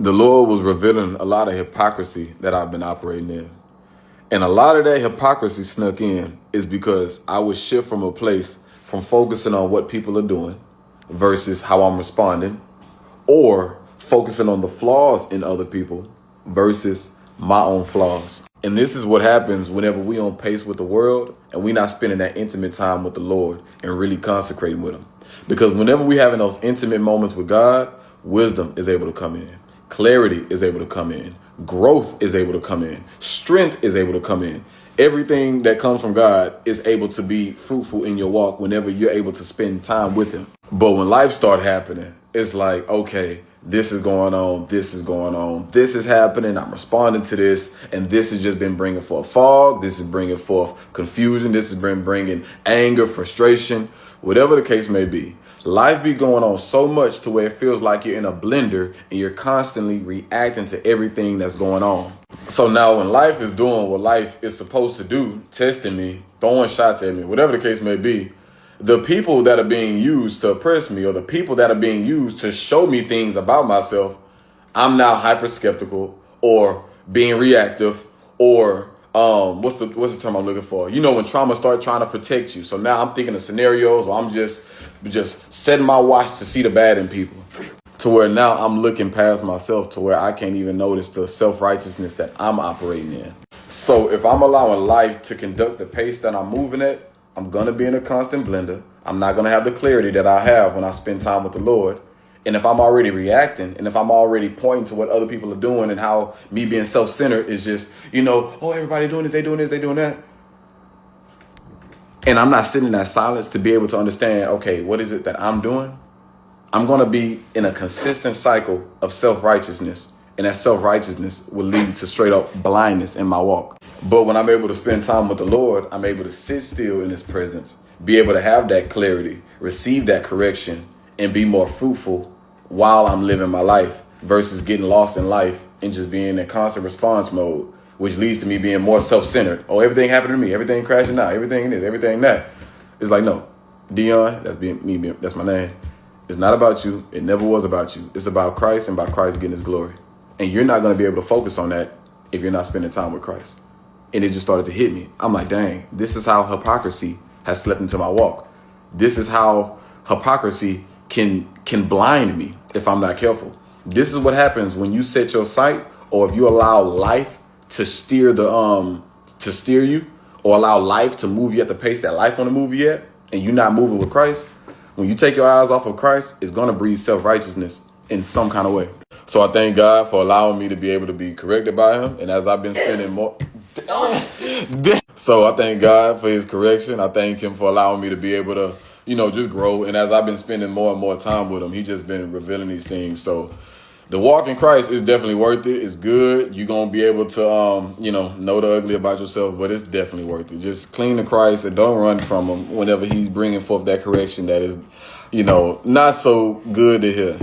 The Lord was revealing a lot of hypocrisy that I've been operating in. And a lot of that hypocrisy snuck in is because I would shift from a place from focusing on what people are doing versus how I'm responding, or focusing on the flaws in other people versus my own flaws. And this is what happens whenever we on pace with the world and we not spending that intimate time with the Lord and really consecrating with him. Because whenever we having those intimate moments with God, wisdom is able to come in. Clarity is able to come in. Growth is able to come in. Strength is able to come in. Everything that comes from God is able to be fruitful in your walk whenever you're able to spend time with him. But when life start happening, it's like, okay, this is going on. This is going on. This is happening. I'm responding to this. And this has just been bringing forth fog. This is bringing forth confusion. This has been bringing anger, frustration, whatever the case may be. Life be going on so much to where it feels like you're in a blender and you're constantly reacting to everything that's going on. So now when life is doing what life is supposed to do, testing me, throwing shots at me, whatever the case may be, the people that are being used to oppress me, or the people that are being used to show me things about myself, I'm now hyper skeptical or being reactive, or what's the term I'm looking for? You know, when trauma starts trying to protect you. So now I'm thinking of scenarios where I'm just setting my watch to see the bad in people, to where now I'm looking past myself to where I can't even notice the self-righteousness that I'm operating in. So if I'm allowing life to conduct the pace that I'm moving at, I'm going to be in a constant blender. I'm not going to have the clarity that I have when I spend time with the Lord. And if I'm already reacting, and if I'm already pointing to what other people are doing and how me being self-centered is just, oh, everybody doing this, they doing this, they doing that. And I'm not sitting in that silence to be able to understand, okay, what is it that I'm doing? I'm going to be in a consistent cycle of self-righteousness. And that self-righteousness will lead to straight up blindness in my walk. But when I'm able to spend time with the Lord, I'm able to sit still in his presence, be able to have that clarity, receive that correction, and be more fruitful while I'm living my life versus getting lost in life and just being in constant response mode, which leads to me being more self-centered. Oh, everything happened to me. Everything crashing out. Everything this, everything that. It's like, no, Dion, that's me. That's my name. It's not about you. It never was about you. It's about Christ and about Christ getting his glory. And you're not going to be able to focus on that if you're not spending time with Christ. And it just started to hit me. I'm like, dang, this is how hypocrisy has slipped into my walk. This is how hypocrisy can blind me if I'm not careful. This is what happens when you set your sight, or if you allow life to steer you, or allow life to move you at the pace that life want to move you at, and you're not moving with Christ. When you take your eyes off of Christ, it's going to breed self-righteousness in some kind of way. So I thank God for allowing me to be able to be corrected by him. And as I've been spending more... So I thank God for his correction. I thank him for allowing me to be able to, just grow. And as I've been spending more and more time with him, he just been revealing these things. So the walk in Christ is definitely worth it. It's good. You're going to be able to, know the ugly about yourself, but it's definitely worth it. Just cling to Christ and don't run from him whenever he's bringing forth that correction that is, not so good to hear.